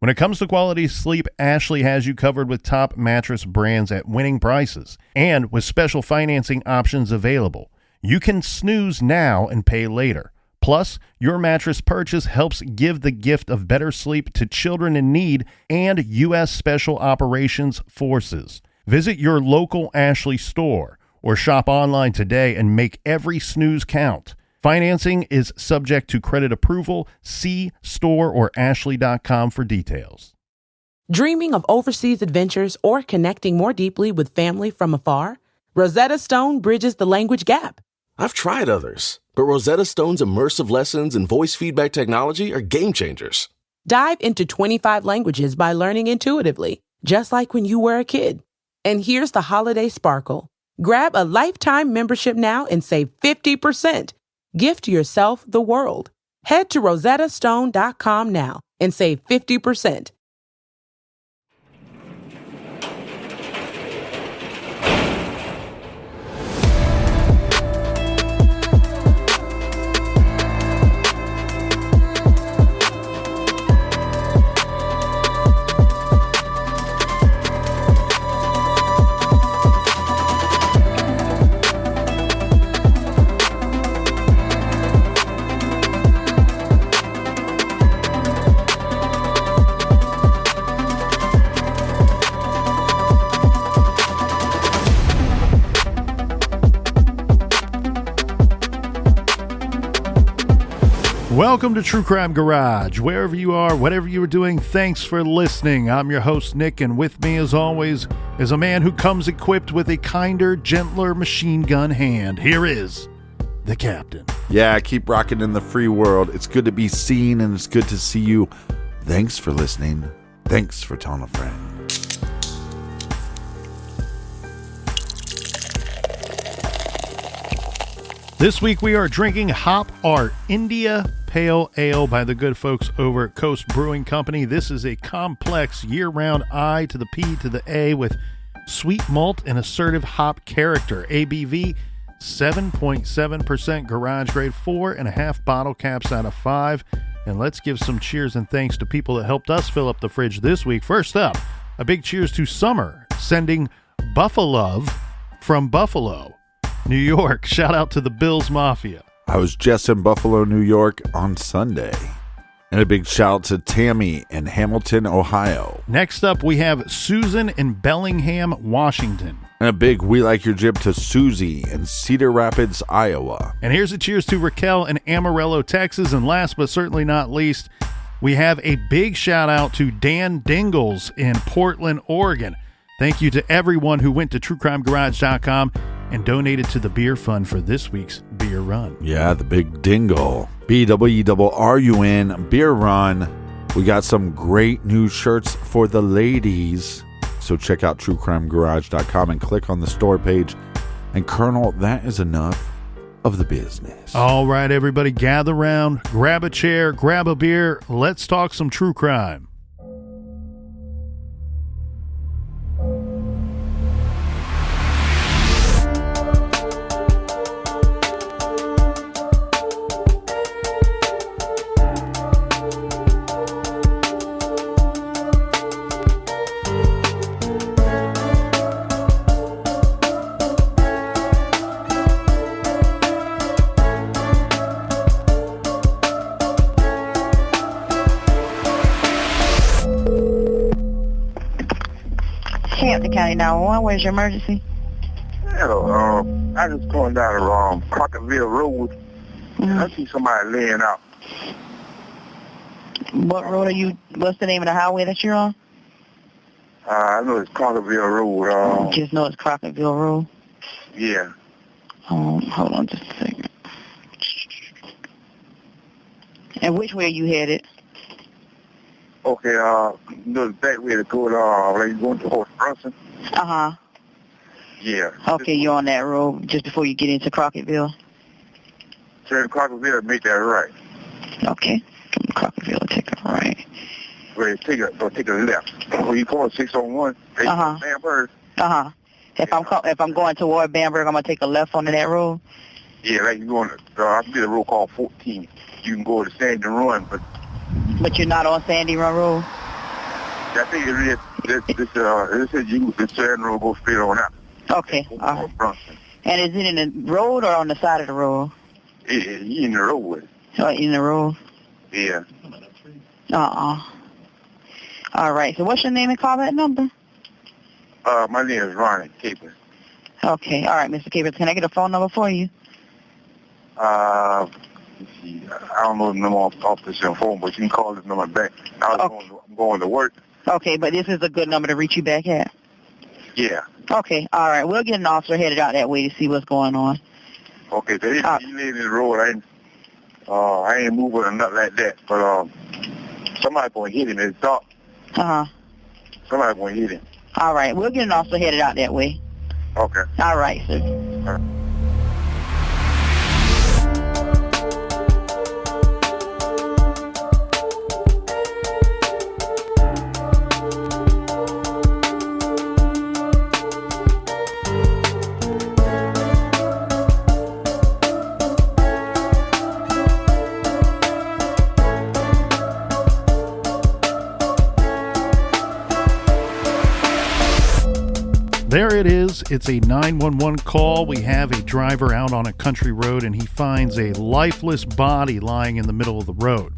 When it comes to quality sleep, Ashley has you covered with top mattress brands at winning prices and with special financing options available. You can snooze now and pay later. Plus, your mattress purchase helps give the gift of better sleep to children in need and U.S. Special Operations Forces. Visit your local Ashley store or shop online today and make every snooze count. Financing is subject to credit approval. See store or ashley.com for details. Dreaming of overseas adventures or connecting more deeply with family from afar? Rosetta Stone bridges the language gap. I've tried others, but Rosetta Stone's immersive lessons and voice feedback technology are game changers. Dive into 25 languages by learning intuitively, just like when you were a kid. And here's the holiday sparkle. Grab a lifetime membership now and save 50%. Gift yourself the world. Head to rosettastone.com now and save 50%. Welcome to True Crime Garage. Wherever you are, whatever you are doing, thanks for listening. I'm your host, Nick, and with me, as always, is a man who comes equipped with a kinder, gentler machine gun hand. Here is the captain. Yeah, keep rocking in the free world. It's good to be seen, and it's good to see you. Thanks for listening. Thanks for telling a friend. This week we are drinking HopArt India Pale Ale by the good folks over at Coast Brewing Company. This is a complex year-round I to the P to the A with sweet malt and assertive hop character. ABV 7.7%, garage grade, 4.5 bottle caps out of 5. And let's give some cheers and thanks to people that helped us fill up the fridge this week. First up, a big cheers to Summer, sending Buffalo from Buffalo, New York. Shout out to the Bills Mafia. I was just in Buffalo, New York on Sunday. And a big shout out to Tammy in Hamilton, Ohio. Next up, we have Susan in Bellingham, Washington. And a big We Like Your Jib to Susie in Cedar Rapids, Iowa. And here's a cheers to Raquel in Amarillo, Texas. And last but certainly not least, we have a big shout out to Dan Dingles in Portland, Oregon. Thank you to everyone who went to truecrimegarage.com and donated to the beer fund for this week's beer run. Yeah, the big dingle. BWRUN beer run. We got some great new shirts for the ladies. So check out truecrimegarage.com and click on the store page. And Colonel, that is enough of the business. All right, everybody, gather around, grab a chair, grab a beer. Let's talk some true crime. Hampton County 911, where's your emergency? Hello, I just going down the Crocketville Road, and I see somebody laying out. What road are you, what's the name of the highway that you're on? I know it's Crocketville Road. Just know it's Crocketville Road? Yeah. Hold on just a second. And which way are you headed? Okay, you know the back way to go to, like you going to Horse Brunson? Uh-huh. Yeah. Okay, you're on that road just before you get into Crocketville? Turn Crocketville, make that right. Okay. From Crocketville, take a right. Wait, take a left. When you call 601, Bamberg. Uh-huh. If I'm going toward Bamberg, I'm going to take a left onto that road? Yeah, like you're going to, I see the road called 14. You can go to Sandy Run, But you're not on Sandy Run Road? I think it is. This is you. This road goes straight on out. Okay. And is it in the road or on the side of the road? In the road. Oh, in the road? Yeah. All right. So what's your name and call that number? My name is Ronnie Capers. Okay. All right, Mr. Capers. Can I get a phone number for you? Let's see. I don't know the number off this phone, but you can call this number back. I'm going to work. Okay, but this is a good number to reach you back at? Yeah. Okay. All right. We'll get an officer headed out that way to see what's going on. Okay. So you live in the road. I ain't moving or nothing like that, but somebody going to hit him. It's dark. Somebody going to hit him. All right. We'll get an officer headed out that way. Okay. All right, sir. All right. There it is. It's a 911 call. We have a driver out on a country road and he finds a lifeless body lying in the middle of the road.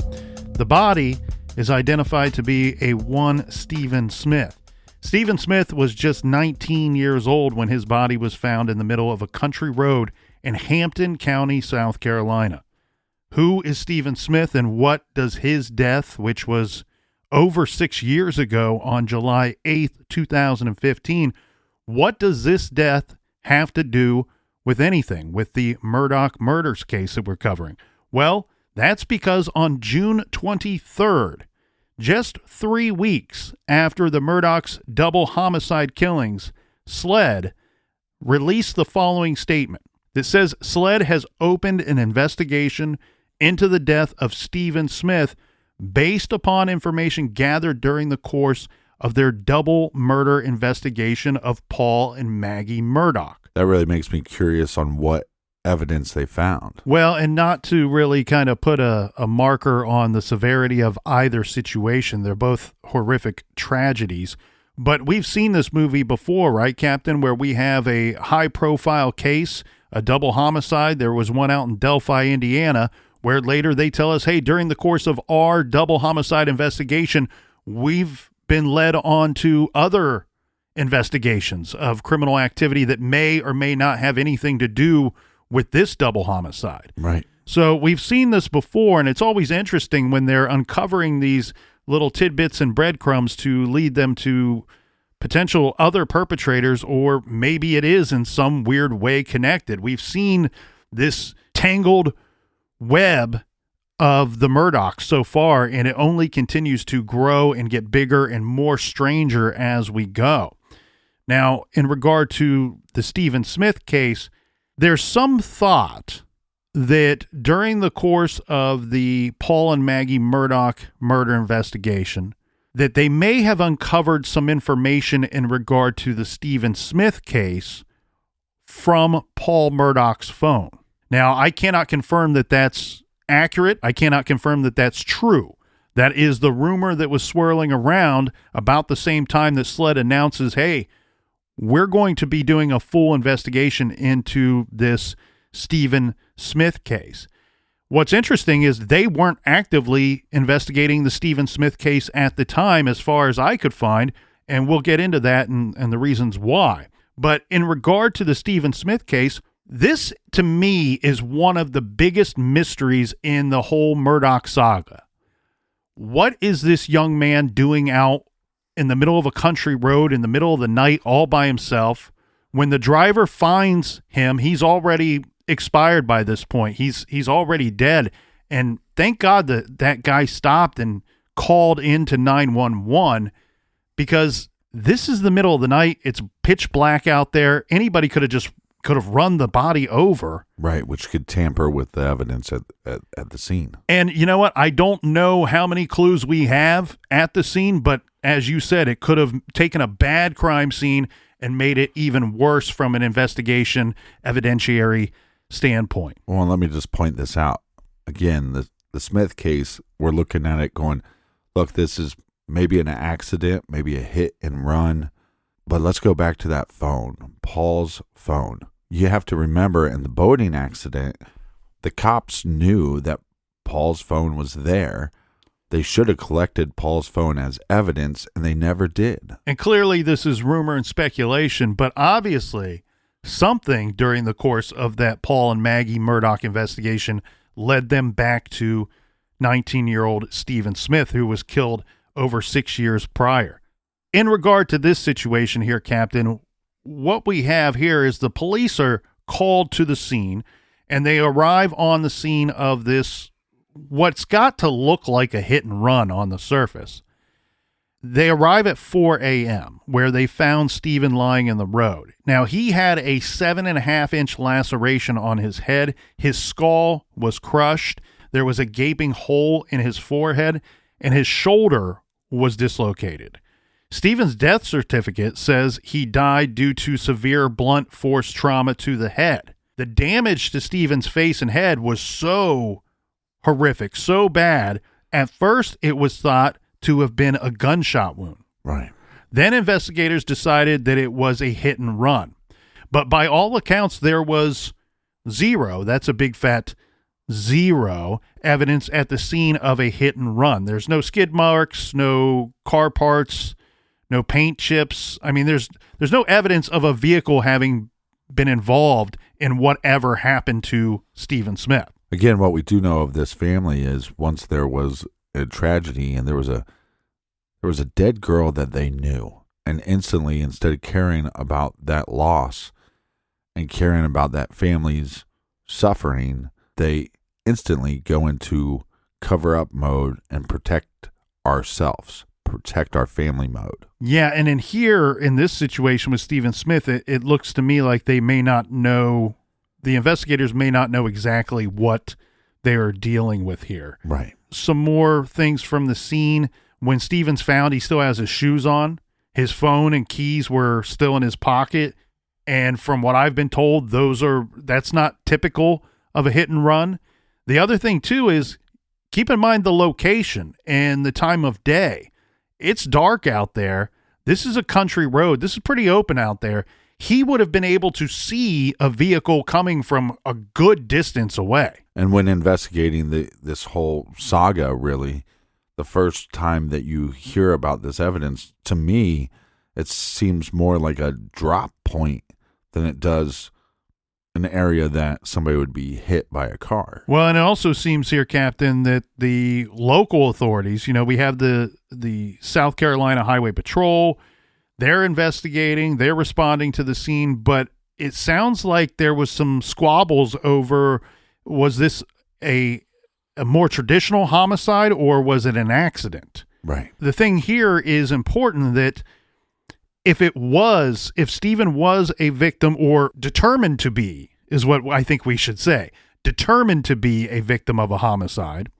The body is identified to be a one Stephen Smith. Stephen Smith was just 19 years old when his body was found in the middle of a country road in Hampton County, South Carolina. Who is Stephen Smith and what does his death, which was over 6 years ago on July 8th, 2015, what does this death have to do with anything, with the Murdaugh murders case that we're covering? Well, that's because on June 23rd, just 3 weeks after the Murdaugh's double homicide killings, SLED released the following statement that says SLED has opened an investigation into the death of Stephen Smith based upon information gathered during the course of their double murder investigation of Paul and Maggie Murdaugh. That really makes me curious on what evidence they found. Well, and not to really kind of put a marker on the severity of either situation. They're both horrific tragedies. But we've seen this movie before, right, Captain, where we have a high-profile case, a double homicide. There was one out in Delphi, Indiana, where later they tell us, hey, during the course of our double homicide investigation, we've been led on to other investigations of criminal activity that may or may not have anything to do with this double homicide. Right. So we've seen this before, and it's always interesting when they're uncovering these little tidbits and breadcrumbs to lead them to potential other perpetrators, or maybe it is in some weird way connected. We've seen this tangled web of the Murdaughs so far, and it only continues to grow and get bigger and more stranger as we go. Now, in regard to the Stephen Smith case, there's some thought that during the course of the Paul and Maggie Murdaugh murder investigation, that they may have uncovered some information in regard to the Stephen Smith case from Paul Murdaugh's phone. Now, I cannot confirm that that's accurate. I cannot confirm that that's true. That is the rumor that was swirling around about the same time that SLED announces, hey, we're going to be doing a full investigation into this Stephen Smith case. What's interesting is they weren't actively investigating the Stephen Smith case at the time, as far as I could find, and we'll get into that and the reasons why. But in regard to the Stephen Smith case, this, to me, is one of the biggest mysteries in the whole Murdaugh saga. What is this young man doing out in the middle of a country road in the middle of the night all by himself? When the driver finds him, he's already expired by this point. He's already dead. And thank God that guy stopped and called into 911, because this is the middle of the night. It's pitch black out there. Anybody could have run the body over. Right, which could tamper with the evidence at the scene. And you know what? I don't know how many clues we have at the scene, but as you said, it could have taken a bad crime scene and made it even worse from an investigation evidentiary standpoint. Well, let me just point this out. Again, the Smith case, we're looking at it going, look, this is maybe an accident, maybe a hit and run. But let's go back to that phone, Paul's phone. You have to remember in the boating accident, the cops knew that Paul's phone was there. They should have collected Paul's phone as evidence, and they never did. And clearly this is rumor and speculation, but obviously something during the course of that Paul and Maggie Murdaugh investigation led them back to 19-year-old Stephen Smith, who was killed over 6 years prior. In regard to this situation here, Captain, what we have here is the police are called to the scene, and they arrive on the scene of this, what's got to look like a hit and run on the surface. They arrive at 4 a.m., where they found Stephen lying in the road. Now, he had a 7.5-inch laceration on his head. His skull was crushed. There was a gaping hole in his forehead, and his shoulder was dislocated. Stephen's death certificate says he died due to severe blunt force trauma to the head. The damage to Stephen's face and head was so horrific, so bad. At first, it was thought to have been a gunshot wound. Right. Then investigators decided that it was a hit and run. But by all accounts, there was zero, that's a big fat zero, evidence at the scene of a hit and run. There's no skid marks, no car parts, no paint chips. I mean, there's no evidence of a vehicle having been involved in whatever happened to Stephen Smith. Again, what we do know of this family is once there was a tragedy and there was a dead girl that they knew, and instantly, instead of caring about that loss and caring about that family's suffering, they instantly go into cover-up mode and protect ourselves, protect our family mode. Yeah, and in this situation with Stephen Smith, it looks to me like they may not know, the investigators may not know exactly what they are dealing with here. Right. Some more things from the scene. When Stephen's found, he still has his shoes on. His phone and keys were still in his pocket. And from what I've been told, that's not typical of a hit and run. The other thing, too, is keep in mind the location and the time of day. It's dark out there. This is a country road. This is pretty open out there. He would have been able to see a vehicle coming from a good distance away. And when investigating this whole saga, really, the first time that you hear about this evidence, to me, it seems more like a drop point than it does an area that somebody would be hit by a car. Well, and it also seems here, Captain, that the local authorities, we have the South Carolina Highway Patrol, they're investigating, they're responding to the scene, but it sounds like there was some squabbles over, was this a more traditional homicide or was it an accident? Right. The thing here is important that if Stephen was a victim or determined to be, is what I think we should say, determined to be a victim of a homicide,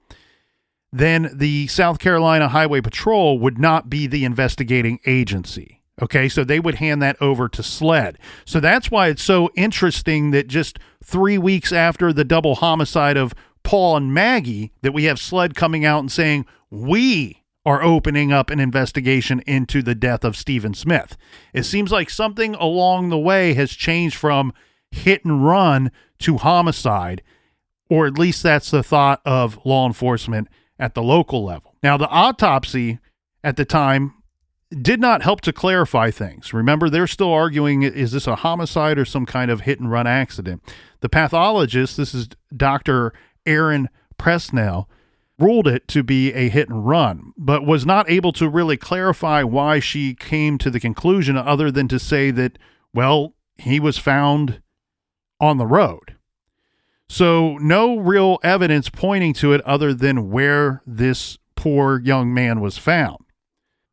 then the South Carolina Highway Patrol would not be the investigating agency. Okay, so they would hand that over to SLED. So that's why it's so interesting that just 3 weeks after the double homicide of Paul and Maggie, that we have SLED coming out and saying, we are opening up an investigation into the death of Stephen Smith. It seems like something along the way has changed from hit and run to homicide, or at least that's the thought of law enforcement at the local level. Now, the autopsy at the time did not help to clarify things. Remember, they're still arguing, is this a homicide or some kind of hit and run accident? The pathologist, this is Dr. Aaron Presnell, ruled it to be a hit and run, but was not able to really clarify why she came to the conclusion other than to say that, well, he was found on the road. So no real evidence pointing to it other than where this poor young man was found.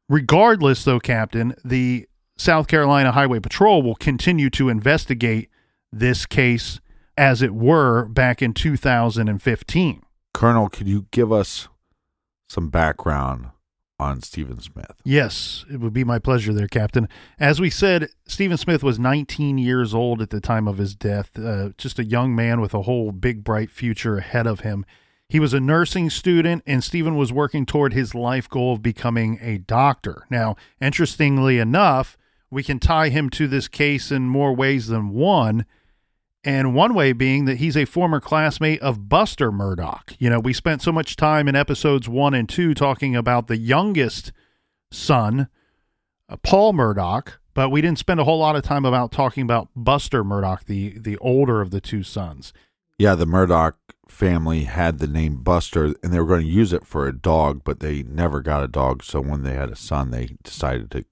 Regardless, though, Captain, the South Carolina Highway Patrol will continue to investigate this case as it were back in 2015. Colonel, could you give us some background on Stephen Smith? Yes, it would be my pleasure there, Captain. As we said, Stephen Smith was 19 years old at the time of his death, just a young man with a whole big, bright future ahead of him. He was a nursing student, and Stephen was working toward his life goal of becoming a doctor. Now, interestingly enough, we can tie him to this case in more ways than one, and one way being that he's a former classmate of Buster Murdaugh. You know, we spent so much time in episodes 1 and 2 talking about the youngest son, Paul Murdaugh, but we didn't spend a whole lot of time talking about Buster Murdaugh, the older of the two sons. Yeah, the Murdaugh family had the name Buster, and they were going to use it for a dog, but they never got a dog, so when they had a son, they decided to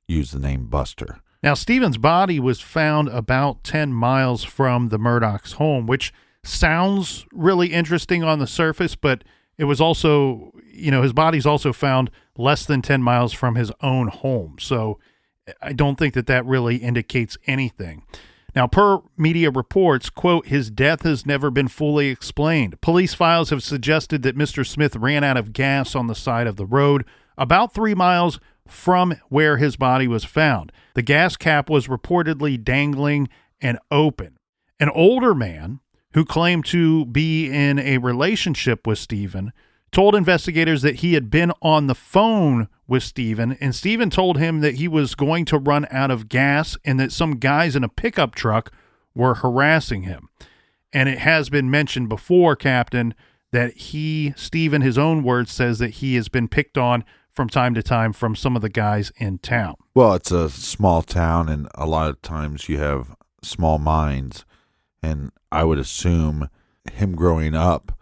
use the name Buster. Now, Stephen's body was found about 10 miles from the Murdaugh's home, which sounds really interesting on the surface, but it was also, you know, his body's also found less than 10 miles from his own home. So I don't think that really indicates anything. Now, per media reports, quote, his death has never been fully explained. Police files have suggested that Mr. Smith ran out of gas on the side of the road about 3 miles from where his body was found. The gas cap was reportedly dangling and open. An older man who claimed to be in a relationship with Stephen told investigators that he had been on the phone with Stephen, and Stephen told him that he was going to run out of gas and that some guys in a pickup truck were harassing him. And it has been mentioned before, Captain, that Stephen, his own words, says that he has been picked on from time to time from some of the guys in town. Well, it's a small town, and a lot of times you have small minds, and I would assume him growing up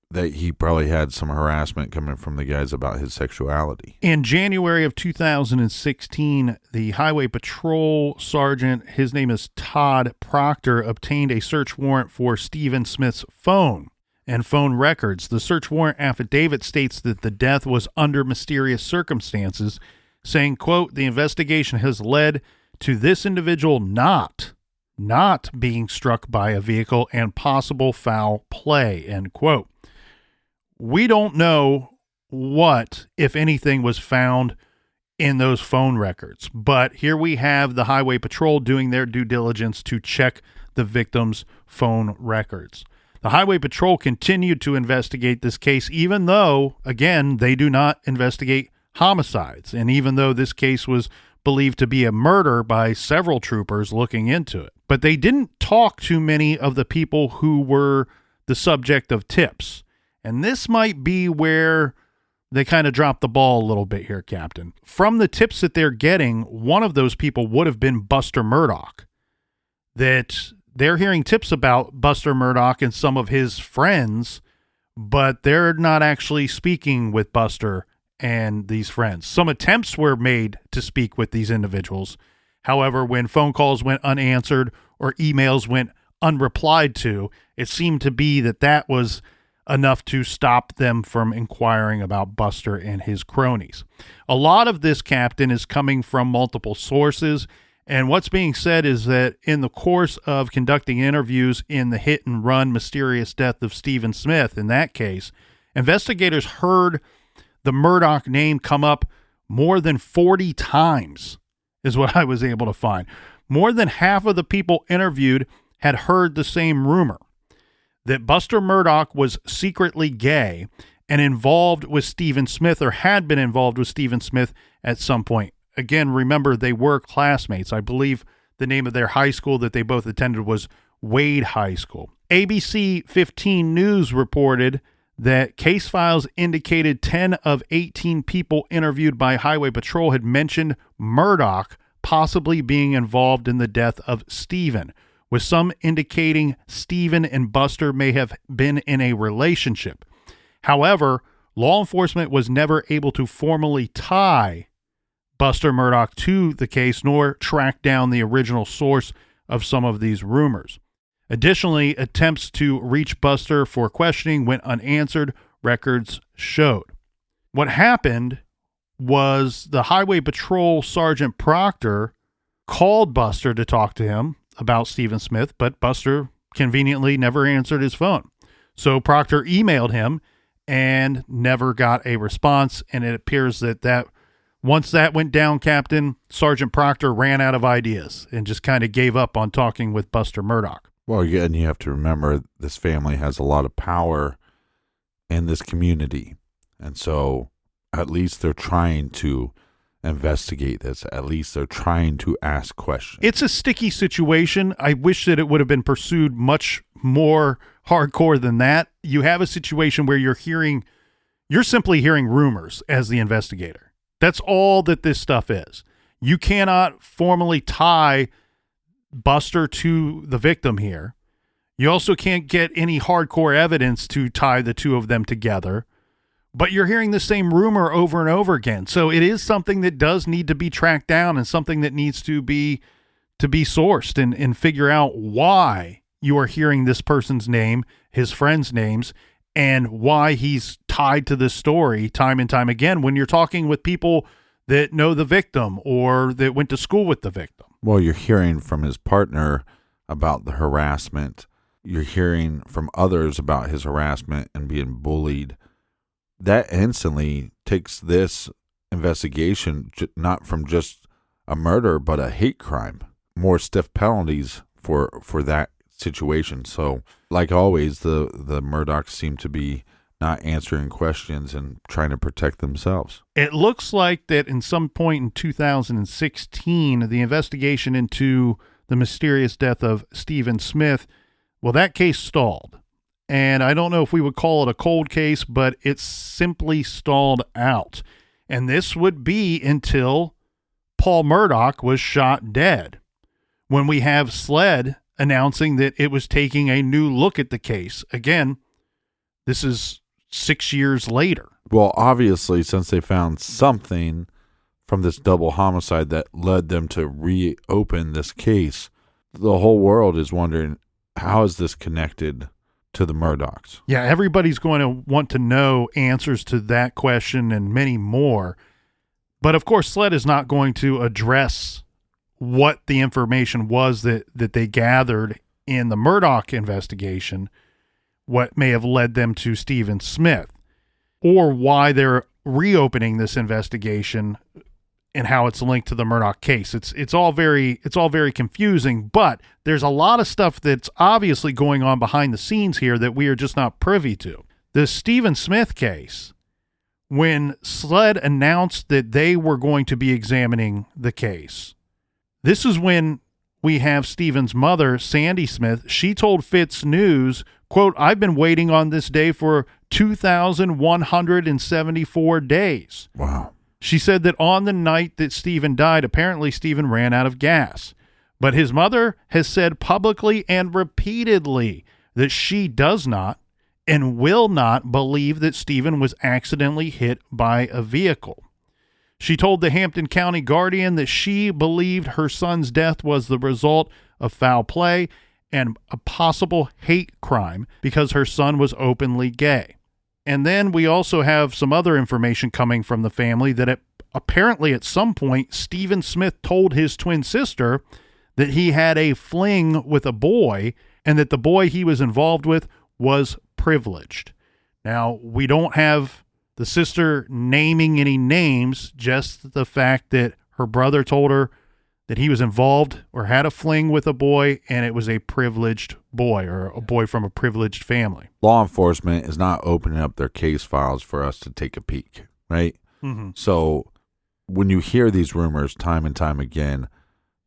that he probably had some harassment coming from the guys about his sexuality. In January of 2016, the Highway Patrol Sergeant, his name is Todd Proctor, obtained a search warrant for Stephen Smith's phone and phone records. The search warrant affidavit states that the death was under mysterious circumstances, saying, quote, the investigation has led to this individual not being struck by a vehicle and possible foul play, end quote. We don't know what, if anything, was found in those phone records, but here we have the Highway Patrol doing their due diligence to check the victim's phone records. The Highway Patrol continued to investigate this case, even though, again, they do not investigate homicides, and even though this case was believed to be a murder by several troopers looking into it. But they didn't talk to many of the people who were the subject of tips. And this might be where they kind of dropped the ball a little bit here, Captain. From the tips that they're getting, one of those people would have been Buster Murdaugh. That they're hearing tips about Buster Murdaugh and some of his friends, but they're not actually speaking with Buster and these friends. Some attempts were made to speak with these individuals. However, when phone calls went unanswered or emails went unreplied to, it seemed to be that was enough to stop them from inquiring about Buster and his cronies. A lot of this, Captain, is coming from multiple sources, and what's being said is that in the course of conducting interviews in the hit-and-run mysterious death of Stephen Smith, in that case, investigators heard the Murdaugh name come up more than 40 times, is what I was able to find. More than half of the people interviewed had heard the same rumor, that Buster Murdaugh was secretly gay and involved with Stephen Smith, or had been involved with Stephen Smith at some point. Again, remember, they were classmates. I believe the name of their high school that they both attended was Wade High School. ABC 15 News reported that case files indicated 10 of 18 people interviewed by Highway Patrol had mentioned Murdaugh possibly being involved in the death of Stephen, with some indicating Stephen and Buster may have been in a relationship. However, law enforcement was never able to formally tie Buster Murdaugh to the case, nor track down the original source of some of these rumors. Additionally, attempts to reach Buster for questioning went unanswered, records showed. What happened was the Highway Patrol Sergeant Proctor called Buster to talk to him about Stephen Smith, but Buster conveniently never answered his phone. So Proctor emailed him and never got a response, and it appears that once that went down, Captain, Sergeant Proctor ran out of ideas and just kind of gave up on talking with Buster Murdaugh. Well, again, you have to remember this family has a lot of power in this community. And so at least they're trying to investigate this. At least they're trying to ask questions. It's a sticky situation. I wish that it would have been pursued much more hardcore than that. You have a situation where you're simply hearing rumors as the investigator. That's all that this stuff is. You cannot formally tie Buster to the victim here. You also can't get any hardcore evidence to tie the two of them together. But you're hearing the same rumor over and over again. So it is something that does need to be tracked down and something that needs to be sourced and figure out why you are hearing this person's name, his friends' names, and why he's tied to this story time and time again when you're talking with people that know the victim or that went to school with the victim. Well, you're hearing from his partner about the harassment. You're hearing from others about his harassment and being bullied. That instantly takes this investigation not from just a murder, but a hate crime. More stiff penalties for that situation. So, like always, the Murdaughs seem to be not answering questions and trying to protect themselves. It looks like that in some point in 2016, the investigation into the mysterious death of Stephen Smith, well, that case stalled. And I don't know if we would call it a cold case, but it's simply stalled out. And this would be until Paul Murdaugh was shot dead, when we have SLED announcing that it was taking a new look at the case. Again, this is 6 years later. Well, obviously, since they found something from this double homicide that led them to reopen this case, the whole world is wondering, how is this connected to the Murdaughs? Yeah, everybody's going to want to know answers to that question and many more. But of course, SLED is not going to address what the information was that they gathered in the Murdaugh investigation, what may have led them to Stephen Smith, or why they're reopening this investigation and how it's linked to the Murdaugh case. It's all very confusing, but there's a lot of stuff that's obviously going on behind the scenes here that we are just not privy to. The Stephen Smith case, when SLED announced that they were going to be examining the case, this is when we have Stephen's mother, Sandy Smith. She told Fitz News, quote, "I've been waiting on this day for 2,174 days. Wow. She said that on the night that Stephen died, apparently Stephen ran out of gas. But his mother has said publicly and repeatedly that she does not and will not believe that Stephen was accidentally hit by a vehicle. She told the Hampton County Guardian that she believed her son's death was the result of foul play and a possible hate crime because her son was openly gay. And then we also have some other information coming from the family that apparently at some point Stephen Smith told his twin sister that he had a fling with a boy and that the boy he was involved with was privileged. Now, we don't have the sister naming any names, just the fact that her brother told her that he was involved or had a fling with a boy, and it was a privileged boy or a boy from a privileged family. Law enforcement is not opening up their case files for us to take a peek, right? Mm-hmm. So when you hear these rumors time and time again,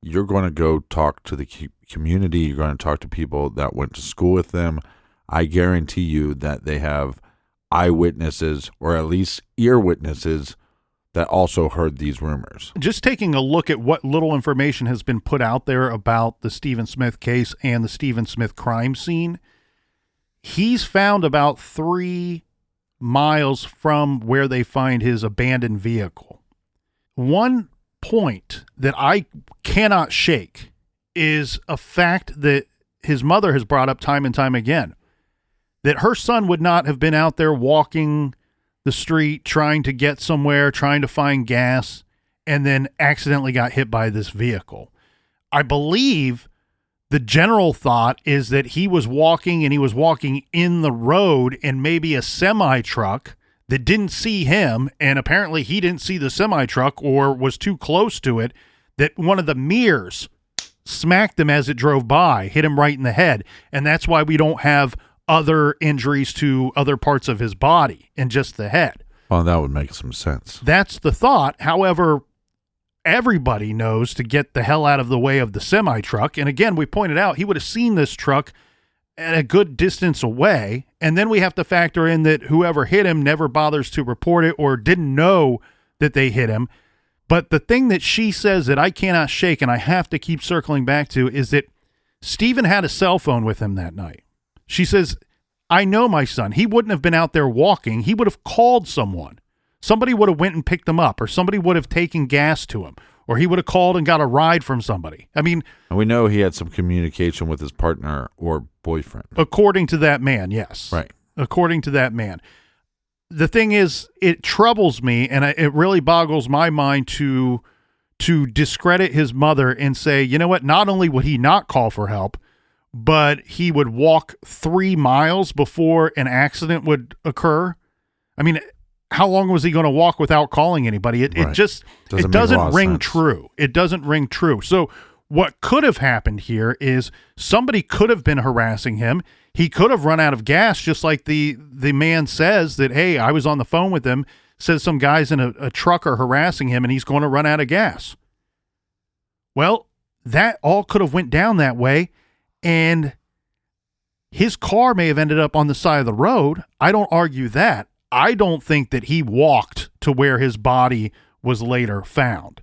you're going to go talk to the community. You're going to talk to people that went to school with them. I guarantee you that they have eyewitnesses or at least ear witnesses that also heard these rumors. Just taking a look at what little information has been put out there about the Stephen Smith case and the Stephen Smith crime scene, he's found about 3 miles from where they find his abandoned vehicle. One point that I cannot shake is a fact that his mother has brought up time and time again, that her son would not have been out there walking the street trying to get somewhere, trying to find gas, and then accidentally got hit by this vehicle. I believe the general thought is that he was walking and he was walking in the road and maybe a semi-truck that didn't see him, and apparently he didn't see the semi-truck or was too close to it, that one of the mirrors smacked him as it drove by, hit him right in the head. And that's why we don't have other injuries to other parts of his body and just the head. Well, that would make some sense. That's the thought. However, everybody knows to get the hell out of the way of the semi-truck. And again, we pointed out he would have seen this truck at a good distance away. And then we have to factor in that whoever hit him never bothers to report it or didn't know that they hit him. But the thing that she says that I cannot shake and I have to keep circling back to is that Stephen had a cell phone with him that night. She says, I know my son. He wouldn't have been out there walking. He would have called someone. Somebody would have went and picked him up, or somebody would have taken gas to him, or he would have called and got a ride from somebody. I mean, and we know he had some communication with his partner or boyfriend. According to that man, yes. Right. According to that man. The thing is, it troubles me, and it really boggles my mind to discredit his mother and say, you know what, not only would he not call for help, but he would walk 3 miles before an accident would occur. I mean, how long was he going to walk without calling anybody? It doesn't ring true. It doesn't ring true. So what could have happened here is somebody could have been harassing him. He could have run out of gas, just like the man says that, hey, I was on the phone with him, says some guys in a truck are harassing him and he's going to run out of gas. Well, that all could have went down that way, and his car may have ended up on the side of the road. I don't argue that. I don't think that he walked to where his body was later found.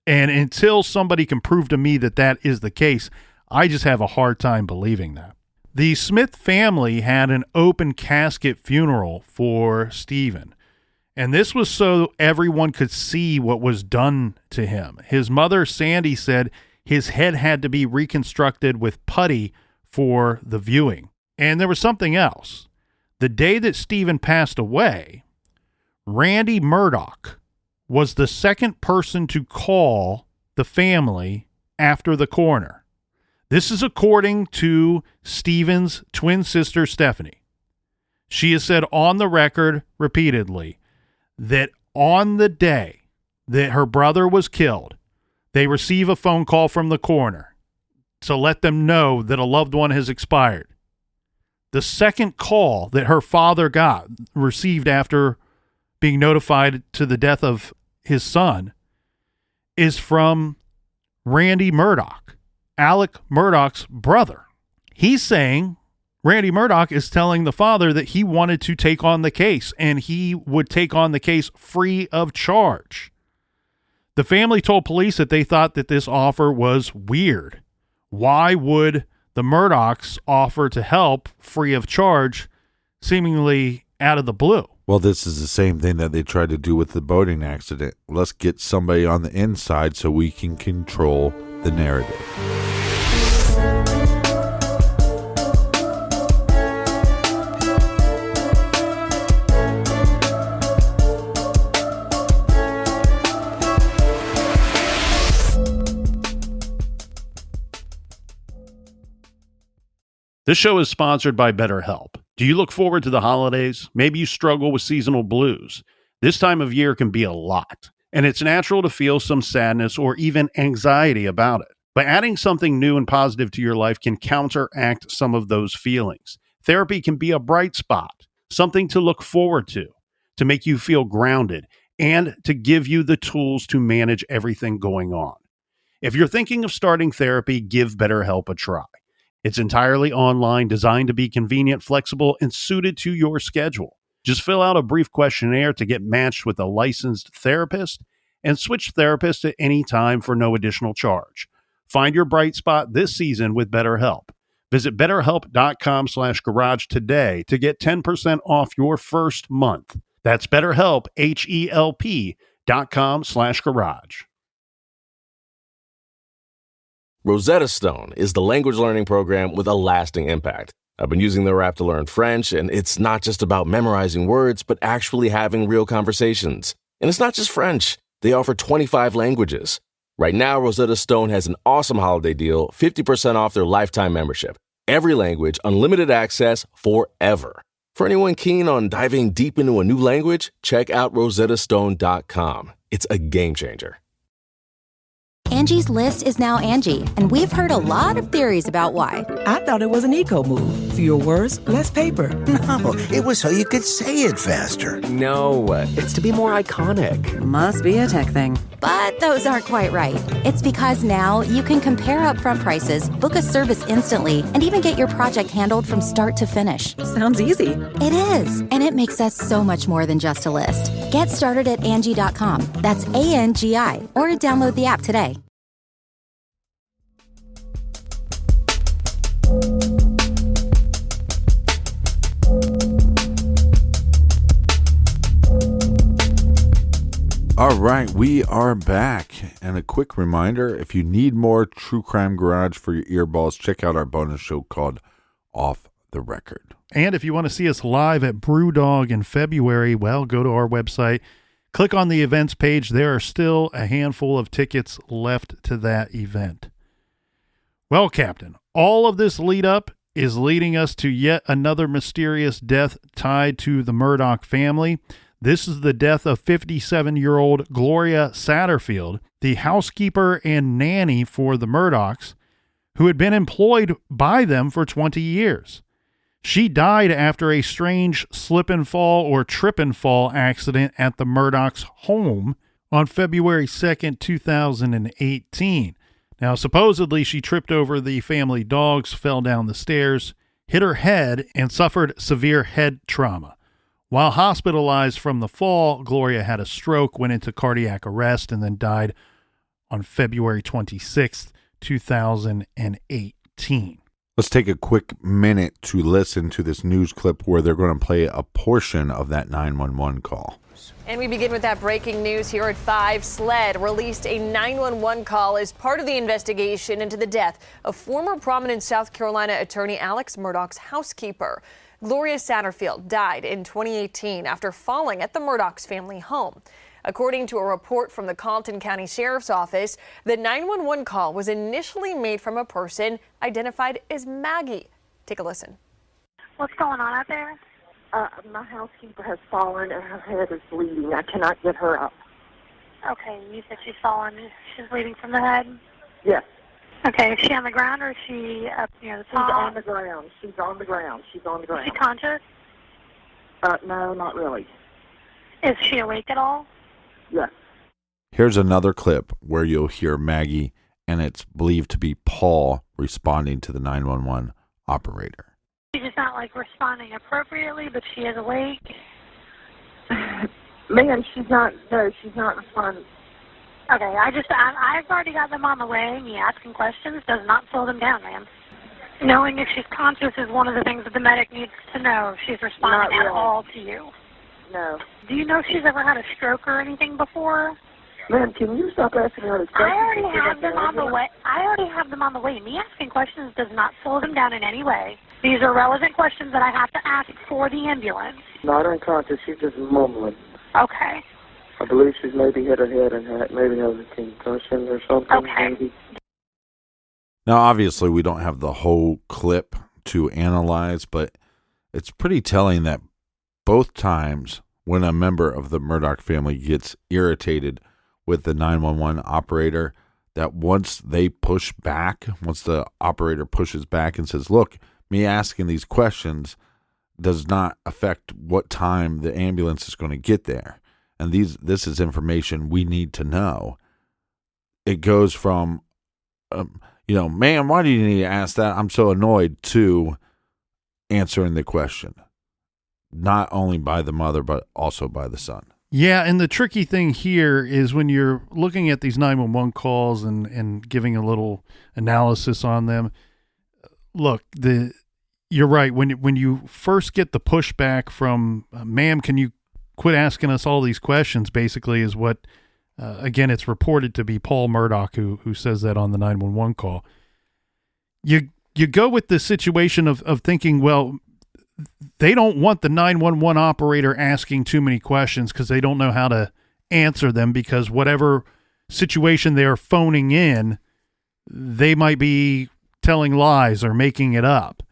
And until somebody can prove to me that that is the case, I just have a hard time believing that. The Smith family had an open casket funeral for Stephen, and this was so everyone could see what was done to him. His mother, Sandy, said his head had to be reconstructed with putty for the viewing. And there was something else. The day that Stephen passed away, Randy Murdaugh was the second person to call the family after the coroner. This is according to Stephen's twin sister, Stephanie. She has said on the record repeatedly that on the day that her brother was killed, they receive a phone call from the coroner to let them know that a loved one has expired. The second call that her father received after being notified to the death of his son is from Randy Murdaugh, Alec Murdaugh's brother. He's saying Randy Murdaugh is telling the father that he wanted to take on the case and he would take on the case free of charge. The family told police that they thought that this offer was weird. Why would the Murdaughs offer to help free of charge, seemingly out of the blue? Well, this is the same thing that they tried to do with the boating accident. Let's get somebody on the inside so we can control the narrative. This show is sponsored by BetterHelp. Do you look forward to the holidays? Maybe you struggle with seasonal blues. This time of year can be a lot, and it's natural to feel some sadness or even anxiety about it. But adding something new and positive to your life can counteract some of those feelings. Therapy can be a bright spot, something to look forward to make you feel grounded, and to give you the tools to manage everything going on. If you're thinking of starting therapy, give BetterHelp a try. It's entirely online, designed to be convenient, flexible, and suited to your schedule. Just fill out a brief questionnaire to get matched with a licensed therapist and switch therapists at any time for no additional charge. Find your bright spot this season with BetterHelp. Visit BetterHelp.com/garage today to get 10% off your first month. That's BetterHelp, HELP.com/garage. Rosetta Stone is the language learning program with a lasting impact. I've been using their app to learn French, and it's not just about memorizing words, but actually having real conversations. And it's not just French. They offer 25 languages. Right now, Rosetta Stone has an awesome holiday deal, 50% off their lifetime membership. Every language, unlimited access forever. For anyone keen on diving deep into a new language, check out rosettastone.com. It's a game changer. Angie's List is now Angie, and we've heard a lot of theories about why. I thought it was an eco move. Fewer words, less paper. No, it was so you could say it faster. No, it's to be more iconic. Must be a tech thing. But those aren't quite right. It's because now you can compare upfront prices, book a service instantly, and even get your project handled from start to finish. Sounds easy. It is, and it makes us so much more than just a list. Get started at Angie.com. That's ANGI, or download the app today. All right, we are back. And a quick reminder, if you need more True Crime Garage for your earballs, check out our bonus show called Off the Record. And if you want to see us live at Brewdog in February, well, go to our website, click on the events page. There are still a handful of tickets left to that event. Well, Captain, all of this lead up is leading us to yet another mysterious death tied to the Murdaugh family. This is the death of 57-year-old Gloria Satterfield, the housekeeper and nanny for the Murdaughs, who had been employed by them for 20 years. She died after a strange slip and fall or trip and fall accident at the Murdaughs' home on February 2nd, 2018. Now, supposedly, she tripped over the family dogs, fell down the stairs, hit her head, and suffered severe head trauma. While hospitalized from the fall, Gloria had a stroke, went into cardiac arrest, and then died on February 26th, 2018. Let's take a quick minute to listen to this news clip where they're going to play a portion of that 911 call. And we begin with that breaking news here at 5. SLED released a 911 call as part of the investigation into the death of former prominent South Carolina attorney Alex Murdaugh's housekeeper. Gloria Satterfield died in 2018 after falling at the Murdaughs' family home. According to a report from the Colleton County Sheriff's Office, the 911 call was initially made from a person identified as Maggie. Take a listen. What's going on out there? My housekeeper has fallen and her head is bleeding. I cannot get her up. Okay, you said she's fallen. She's bleeding from the head? Yes. Okay, is she on the ground or is she up near the top? She's on the ground. She's on the ground. She's on the ground. Is she conscious? No, not really. Is she awake at all? Yes. Here's another clip where you'll hear Maggie, and it's believed to be Paul responding to the 911 operator. She's just not, responding appropriately, but she is awake? Ma'am, she's not responding. Okay, I've already got them on the way. Me asking questions does not slow them down, ma'am. Knowing if she's conscious is one of the things that the medic needs to know if she's responding at all to you. No. Do you know if she's ever had a stroke or anything before? Ma'am, can you stop asking her to questions? I already have them on the way. Me asking questions does not slow them down in any way. These are relevant questions that I have to ask for the ambulance. Not unconscious. She's just mumbling. Okay. I believe she's maybe hit her head and maybe has a concussion or something. Okay. Maybe. Now, obviously, we don't have the whole clip to analyze, but it's pretty telling that both times when a member of the Murdaugh family gets irritated with the 911 operator, that once the operator pushes back and says, look, me asking these questions does not affect what time the ambulance is going to get there. And this is information we need to know. It goes from, ma'am, why do you need to ask that? I'm so annoyed, to answering the question. Not only by the mother, but also by the son. Yeah, and the tricky thing here is when you're looking at these 911 calls and giving a little analysis on them, look, you're right. When you first get the pushback from, ma'am, can you quit asking us all these questions, basically is what, again, it's reported to be Paul Murdaugh who says that on the 911 call. You go with the situation of thinking, well, they don't want the 911 operator asking too many questions because they don't know how to answer them, because whatever situation they're phoning in, they might be telling lies or making it up.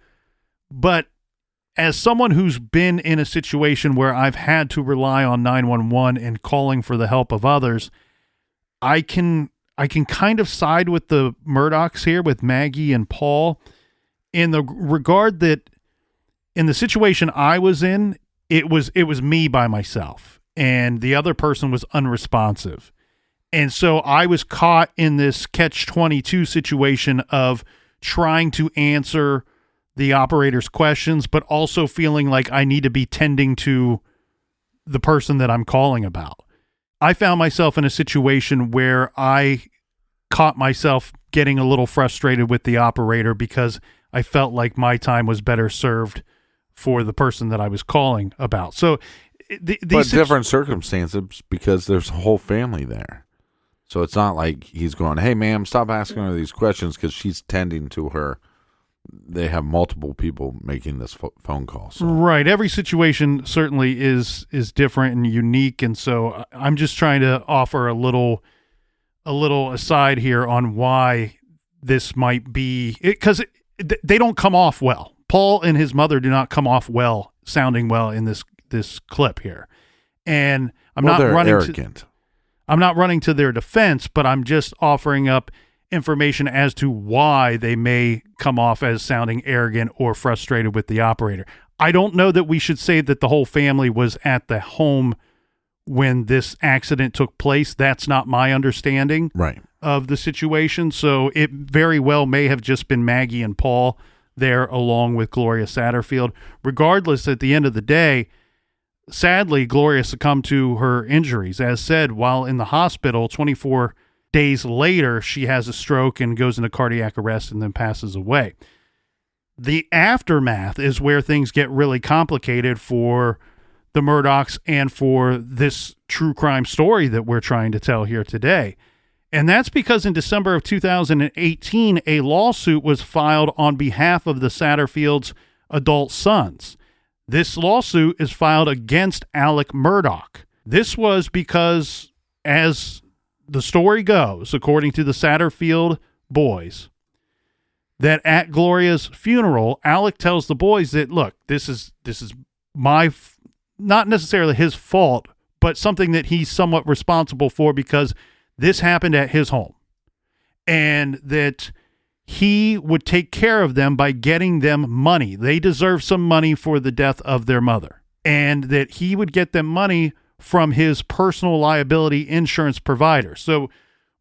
But as someone who's been in a situation where I've had to rely on 911 and calling for the help of others, I can kind of side with the Murdaughs here, with Maggie and Paul, in the regard that In the situation I was in, it was me by myself, and the other person was unresponsive. And so I was caught in this catch-22 situation of trying to answer the operator's questions, but also feeling like I need to be tending to the person that I'm calling about. I found myself in a situation where I caught myself getting a little frustrated with the operator because I felt like my time was better served for the person that I was calling about. So, but different circumstances because there's a whole family there. So it's not like he's going, hey, ma'am, stop asking her these questions because she's tending to her. They have multiple people making this phone call. So. Right. Every situation certainly is different and unique. And so I'm just trying to offer a little aside here on why this might be, because they don't come off well. Paul and his mother do not come off well, sounding well in this clip here. And I'm not running to their defense, but I'm just offering up information as to why they may come off as sounding arrogant or frustrated with the operator. I don't know that we should say that the whole family was at the home when this accident took place. That's not my understanding of the situation. So it very well may have just been Maggie and Paul there along with Gloria Satterfield. Regardless, at the end of the day, sadly, Gloria succumbed to her injuries. As said, while in the hospital, 24 days later, she has a stroke and goes into cardiac arrest and then passes away. The aftermath is where things get really complicated for the Murdaughs and for this true crime story that we're trying to tell here today. And that's because in December of 2018, a lawsuit was filed on behalf of the Satterfields' adult sons. This lawsuit is filed against Alec Murdaugh. This was because, as the story goes, according to the Satterfield boys, that at Gloria's funeral, Alec tells the boys that, look, this is my, not necessarily his fault, but something that he's somewhat responsible for because this happened at his home, and that he would take care of them by getting them money. They deserve some money for the death of their mother, and that he would get them money from his personal liability insurance provider. So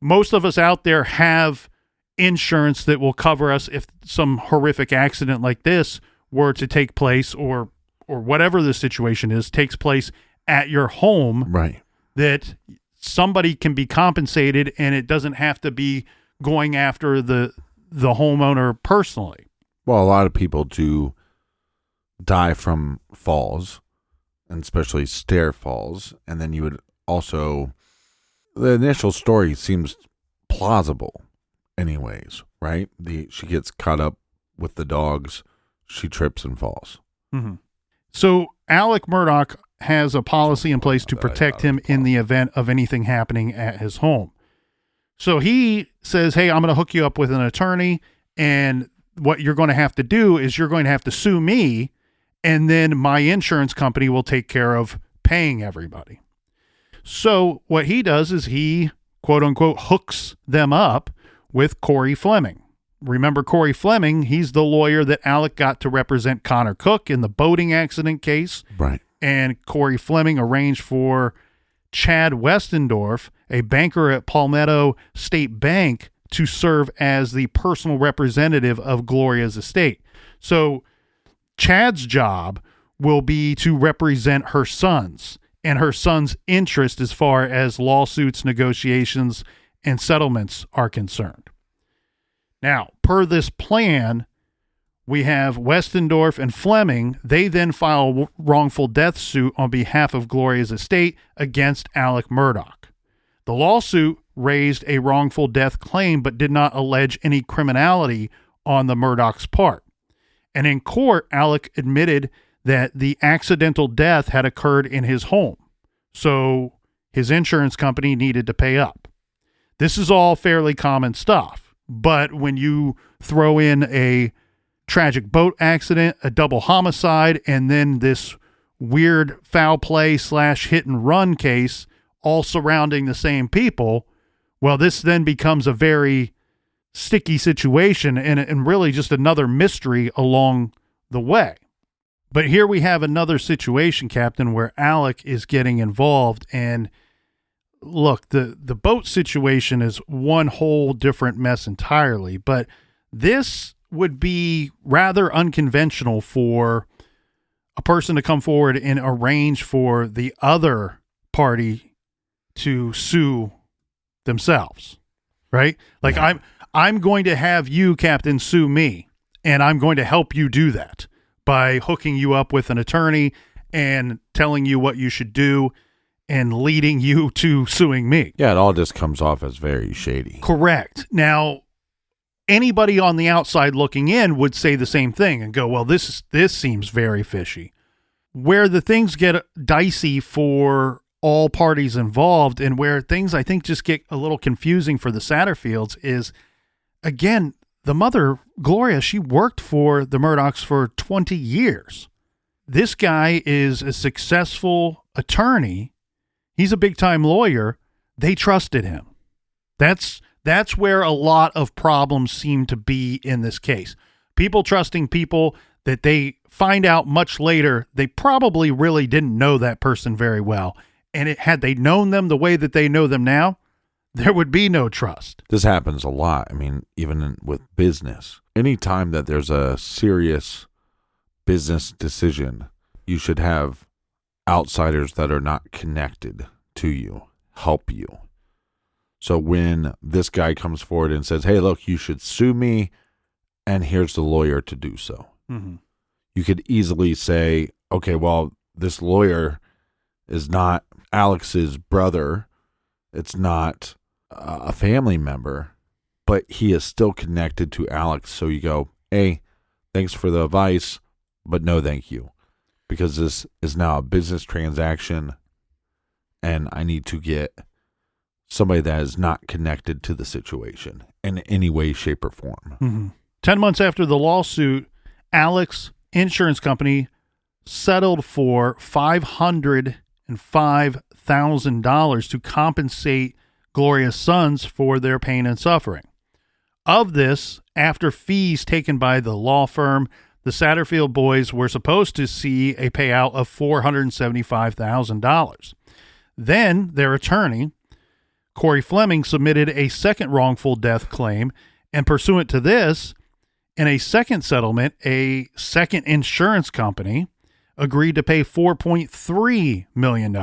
most of us out there have insurance that will cover us if some horrific accident like this were to take place, or whatever the situation is, takes place at your home, right? That somebody can be compensated, and it doesn't have to be going after the homeowner personally. Well, a lot of people do die from falls, and especially stair falls. And then you would also, the initial story seems plausible anyways, right? She gets caught up with the dogs. She trips and falls. Mm-hmm. So Alec Murdaugh has a policy in place to protect him in the event of anything happening at his home. So he says, hey, I'm going to hook you up with an attorney, and what you're going to have to do is you're going to have to sue me, and then my insurance company will take care of paying everybody. So what he does is he, quote unquote, hooks them up with Corey Fleming. Remember Corey Fleming? He's the lawyer that Alec got to represent Connor Cook in the boating accident case. Right. And Corey Fleming arranged for Chad Westendorf, a banker at Palmetto State Bank, to serve as the personal representative of Gloria's estate. So Chad's job will be to represent her sons and her sons' interest as far as lawsuits, negotiations, and settlements are concerned. Now, per this plan, we have Westendorf and Fleming. They then file a wrongful death suit on behalf of Gloria's estate against Alec Murdaugh. The lawsuit raised a wrongful death claim but did not allege any criminality on the Murdaugh's part. And in court, Alec admitted that the accidental death had occurred in his home, so his insurance company needed to pay up. This is all fairly common stuff, but when you throw in a tragic boat accident, a double homicide, and then this weird foul play / hit and run case all surrounding the same people, well, this then becomes a very sticky situation and really just another mystery along the way. But here we have another situation, Captain, where Alec is getting involved. And look, the boat situation is one whole different mess entirely. But this would be rather unconventional for a person to come forward and arrange for the other party to sue themselves, right? Like, I'm going to have you, Captain, sue me, and I'm going to help you do that by hooking you up with an attorney and telling you what you should do and leading you to suing me. Yeah, it all just comes off as very shady. Correct. Now, anybody on the outside looking in would say the same thing and go, well, this seems very fishy. Where the things get dicey for all parties involved and where things, I think, just get a little confusing for the Satterfields is, again, the mother, Gloria, she worked for the Murdaughs for 20 years. This guy is a successful attorney. He's a big-time lawyer. They trusted him. That's where a lot of problems seem to be in this case. People trusting people that they find out much later they probably really didn't know that person very well. And had they known them the way that they know them now, there would be no trust. This happens a lot. I mean, even with business. Anytime that there's a serious business decision, you should have outsiders that are not connected to you help you. So when this guy comes forward and says, hey, look, you should sue me, and here's the lawyer to do so. Mm-hmm. You could easily say, okay, well, this lawyer is not Alex's brother. It's not a family member, but he is still connected to Alex. So you go, hey, thanks for the advice, but no thank you, because this is now a business transaction, and I need to get somebody that is not connected to the situation in any way, shape, or form. Mm-hmm. 10 months after the lawsuit, Alex Insurance Company settled for $505,000 to compensate Gloria's sons for their pain and suffering. Of this, after fees taken by the law firm, the Satterfield boys were supposed to see a payout of $475,000. Then their attorney, Corey Fleming, submitted a second wrongful death claim, and pursuant to this, in a second settlement, a second insurance company agreed to pay $4.3 million.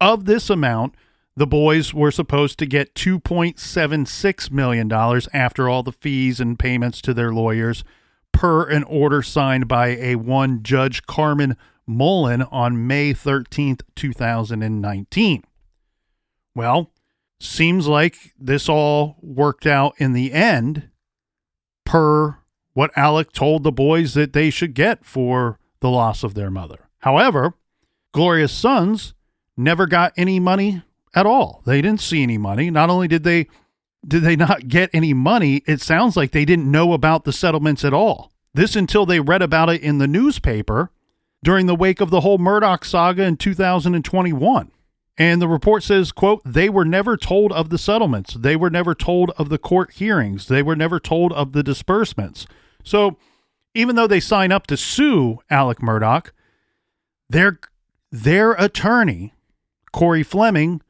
Of this amount, the boys were supposed to get $2.76 million after all the fees and payments to their lawyers, per an order signed by a one Judge Carmen Mullen on May 13th, 2019. Well, seems like this all worked out in the end per what Alec told the boys that they should get for the loss of their mother. However, Gloria's sons never got any money at all. They didn't see any money. Not only did they not get any money, it sounds like they didn't know about the settlements at all. This until they read about it in the newspaper during the wake of the whole Murdaugh saga in 2021. And the report says, quote, they were never told of the settlements. They were never told of the court hearings. They were never told of the disbursements. So even though they sign up to sue Alec Murdaugh, their attorney, Corey Fleming,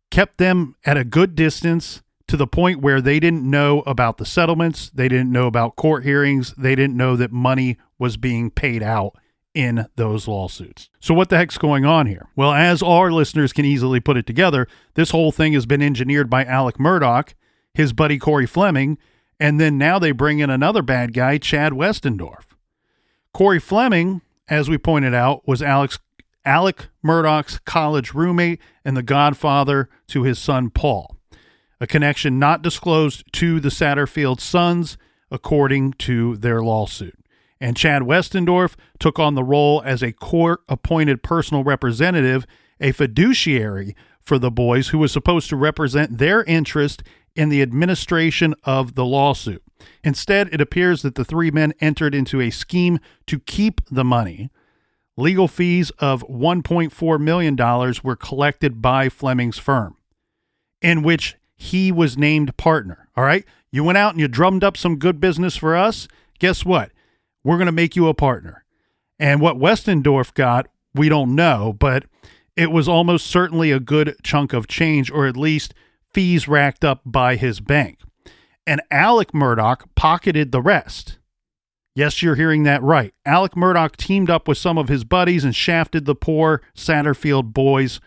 kept them at a good distance to the point where they didn't know about the settlements. They didn't know about court hearings. They didn't know that money was being paid out in those lawsuits. So what the heck's going on here? Well, as our listeners can easily put it together, this whole thing has been engineered by Alec Murdaugh, his buddy Corey Fleming, and then now they bring in another bad guy, Chad Westendorf. Corey Fleming, as we pointed out, was Alec Murdaugh's college roommate and the godfather to his son Paul, a connection not disclosed to the Satterfield sons according to their lawsuit. And Chad Westendorf took on the role as a court-appointed personal representative, a fiduciary for the boys who was supposed to represent their interest in the administration of the lawsuit. Instead, it appears that the three men entered into a scheme to keep the money. Legal fees of $1.4 million were collected by Fleming's firm, in which he was named partner. All right? You went out and you drummed up some good business for us. Guess what? We're going to make you a partner. And what Westendorf got, we don't know, but it was almost certainly a good chunk of change, or at least fees racked up by his bank. And Alec Murdaugh pocketed the rest. Yes, you're hearing that right. Alec Murdaugh teamed up with some of his buddies and shafted the poor Satterfield boys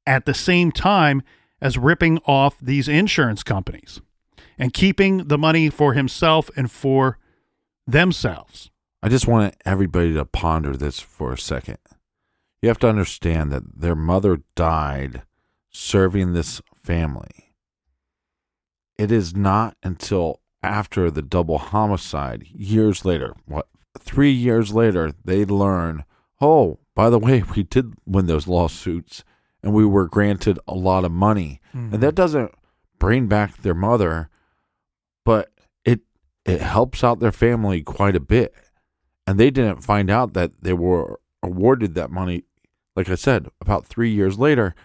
at the same time as ripping off these insurance companies and keeping the money for himself and for themselves. I just want everybody to ponder this for a second. You have to understand that their mother died serving this family. It is not until after the double homicide, years later, 3 years later, they learn, oh, by the way, we did win those lawsuits and we were granted a lot of money. Mm-hmm. And that doesn't bring back their mother, but it helps out their family quite a bit. And they didn't find out that they were awarded that money, like I said, about 3 years later.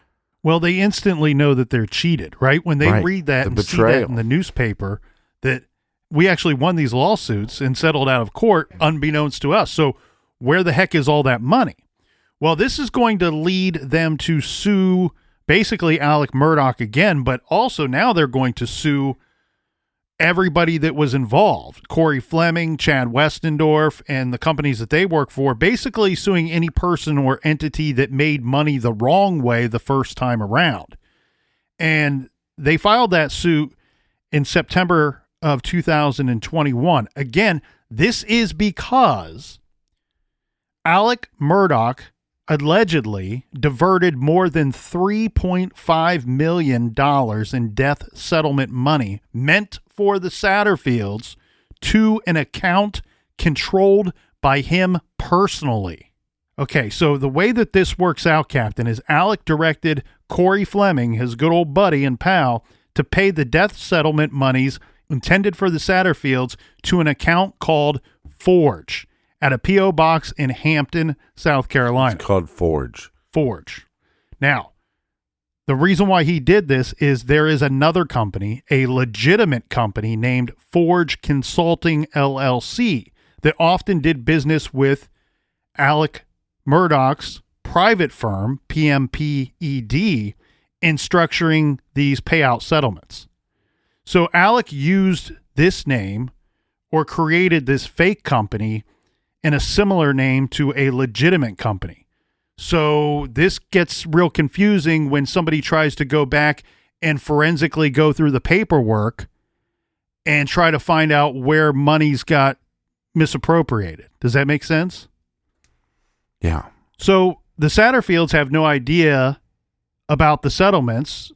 Well, they instantly know that they're cheated, right? When they read that and see that in the newspaper, that we actually won these lawsuits and settled out of court unbeknownst to us. So where the heck is all that money? Well, this is going to lead them to sue basically Alec Murdaugh again, but also now they're going to sue everybody that was involved. Corey Fleming, Chad Westendorf, and the companies that they work for, basically suing any person or entity that made money the wrong way the first time around. And they filed that suit in September of 2021. Again, this is because Alec Murdaugh allegedly diverted more than $3.5 million in death settlement money meant for the Satterfields to an account controlled by him personally. Okay, so the way that this works out, Captain, is Alec directed Corey Fleming, his good old buddy and pal, to pay the death settlement monies intended for the Satterfields to an account called Forge at a P.O. box in Hampton, South Carolina. It's called Forge. Forge. Now, the reason why he did this is there is another company, a legitimate company named Forge Consulting LLC, that often did business with Alec Murdaugh's private firm, PMPED, in structuring these payout settlements. So Alec used this name or created this fake company in a similar name to a legitimate company. So this gets real confusing when somebody tries to go back and forensically go through the paperwork and try to find out where money's got misappropriated. Does that make sense? Yeah. So the Satterfields have no idea about the settlements.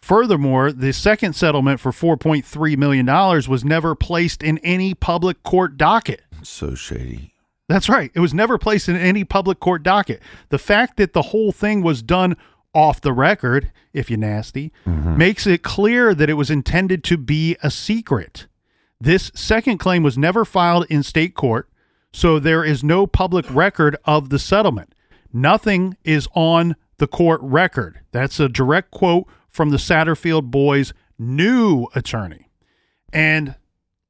Furthermore, the second settlement for $4.3 million was never placed in any public court docket. So shady. That's right. It was never placed in any public court docket. The fact that the whole thing was done off the record, if you're nasty, makes it clear that it was intended to be a secret. This second claim was never filed in state court, so there is no public record of the settlement. Nothing is on the court record. That's a direct quote from the Satterfield boys' new attorney. And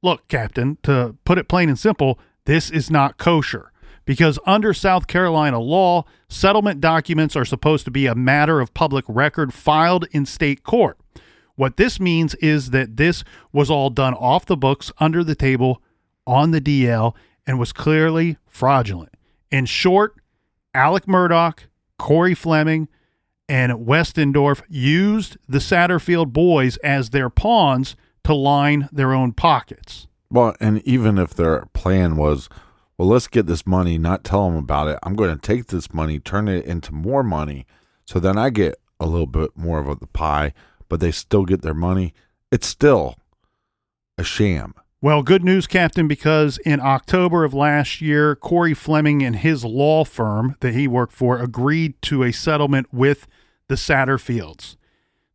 look, Captain, to put it plain and simple, this is not kosher, because under South Carolina law, settlement documents are supposed to be a matter of public record filed in state court. What this means is that this was all done off the books, under the table, on the DL, and was clearly fraudulent. In short, Alec Murdaugh, Corey Fleming, and Westendorf used the Satterfield boys as their pawns to line their own pockets. Well, and even if their plan was, well, let's get this money, not tell them about it. I'm going to take this money, turn it into more money, so then I get a little bit more of the pie, but they still get their money. It's still a sham. Well, good news, Captain, because in October of last year, Corey Fleming and his law firm that he worked for agreed to a settlement with the Satterfields.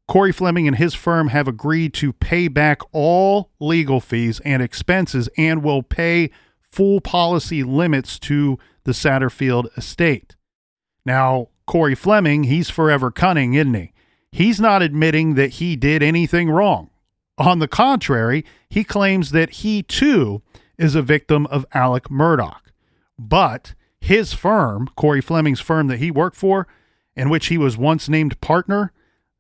Corey Fleming and his firm have agreed to pay back all legal fees and expenses and will pay full policy limits to the Satterfield estate. Now, Corey Fleming, he's forever cunning, isn't he? He's not admitting that he did anything wrong. On the contrary, he claims that he, too, is a victim of Alec Murdaugh. But his firm, Corey Fleming's firm that he worked for, in which he was once named partner,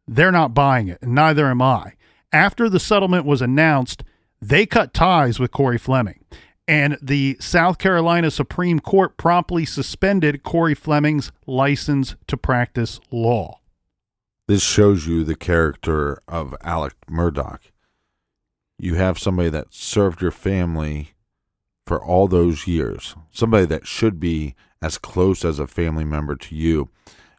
they're not buying it, and neither am I. After the settlement was announced, they cut ties with Corey Fleming, and the South Carolina Supreme Court promptly suspended Corey Fleming's license to practice law. This shows you the character of Alex Murdaugh. You have somebody that served your family for all those years, somebody that should be as close as a family member to you,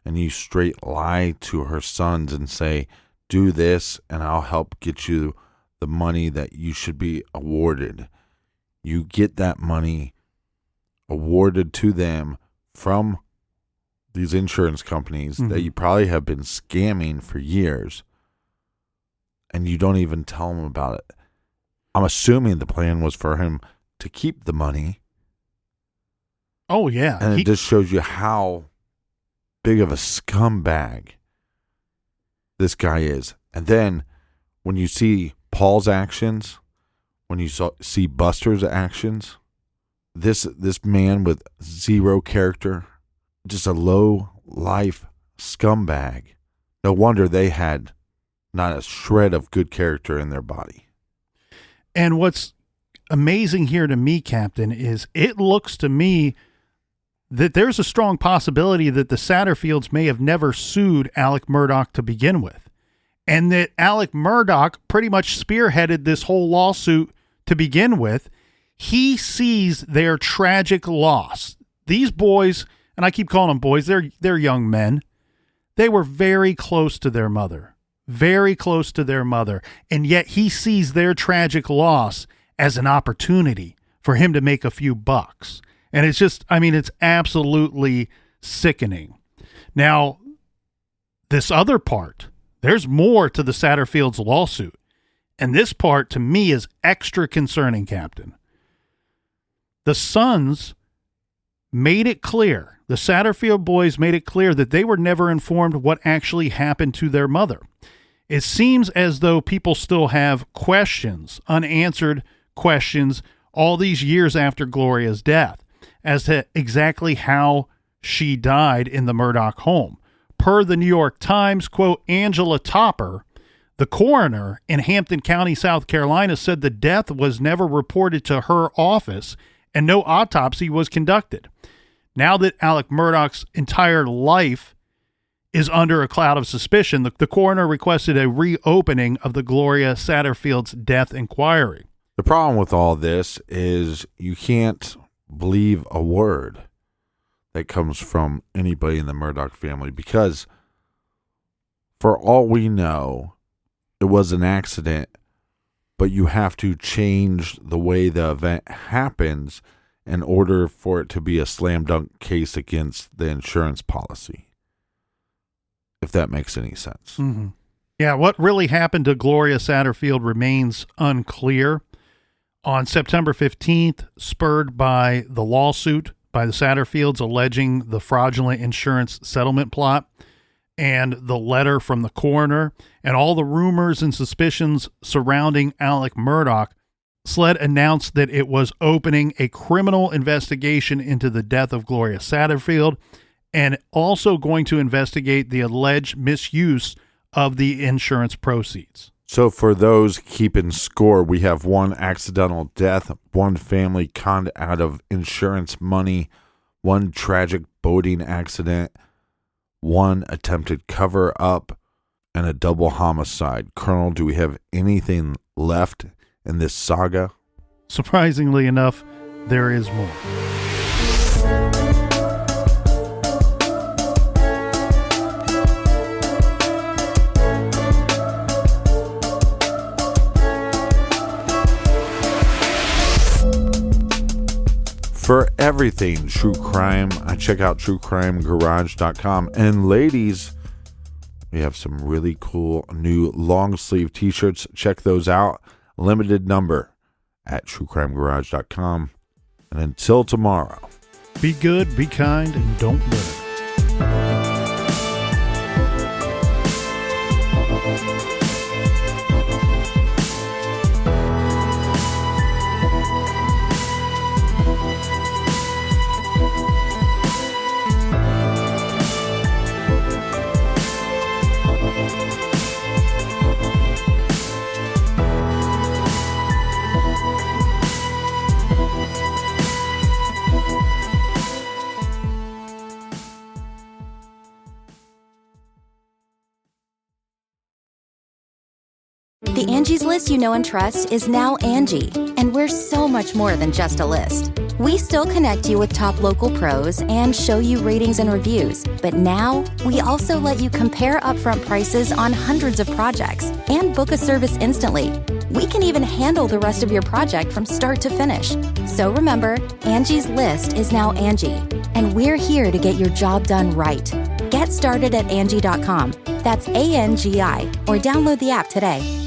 and you straight lie to her sons and say, do this and I'll help get you the money that you should be awarded. You get that money awarded to them from these insurance companies that you probably have been scamming for years, and you don't even tell them about it. I'm assuming the plan was for him to keep the money. Oh, yeah. And it just shows you how big of a scumbag this guy is. And then when you see Paul's actions, when you see Buster's actions, this man with zero character, just a low life scumbag. No wonder they had not a shred of good character in their body. And what's amazing here to me, Captain, is it looks to me that there's a strong possibility that the Satterfields may have never sued Alex Murdaugh to begin with, and that Alex Murdaugh pretty much spearheaded this whole lawsuit to begin with. He sees their tragic loss. These boys, and I keep calling them boys, they're young men. They were very close to their mother, and yet he sees their tragic loss as an opportunity for him to make a few bucks. And it's just, it's absolutely sickening. Now, this other part, there's more to the Satterfields lawsuit. And this part, to me, is extra concerning, Captain. The sons made it clear, the Satterfield boys made it clear that they were never informed what actually happened to their mother. It seems as though people still have questions, unanswered questions, all these years after Gloria's death, as to exactly how she died in the Murdaugh home. Per the New York Times, quote, Angela Topper, the coroner in Hampton County, South Carolina, said the death was never reported to her office and no autopsy was conducted. Now that Alex Murdaugh's entire life is under a cloud of suspicion, the coroner requested a reopening of the Gloria Satterfield's death inquiry. The problem with all this is you can't believe a word that comes from anybody in the Murdaugh family, because for all we know, it was an accident, but you have to change the way the event happens in order for it to be a slam dunk case against the insurance policy, if that makes any sense. Mm-hmm. Yeah, what really happened to Gloria Satterfield remains unclear. On September 15th, spurred by the lawsuit by the Satterfields alleging the fraudulent insurance settlement plot and the letter from the coroner and all the rumors and suspicions surrounding Alex Murdaugh, SLED announced that it was opening a criminal investigation into the death of Gloria Satterfield and also going to investigate the alleged misuse of the insurance proceeds. So for those keeping score, we have one accidental death, one family conned out of insurance money, one tragic boating accident, one attempted cover-up, and a double homicide. Colonel, do we have anything left in this saga? Surprisingly enough, there is more. For everything true crime, I check out truecrimegarage.com. And ladies, we have some really cool new long sleeve t-shirts. Check those out. Limited number at truecrimegarage.com. And until tomorrow, be good, be kind, and don't litter. The Angie's List you know and trust is now Angie, and we're so much more than just a list. We still connect you with top local pros and show you ratings and reviews, but now we also let you compare upfront prices on hundreds of projects and book a service instantly. We can even handle the rest of your project from start to finish. So remember, Angie's List is now Angie, and we're here to get your job done right. Get started at Angie.com. That's ANGI, or download the app today.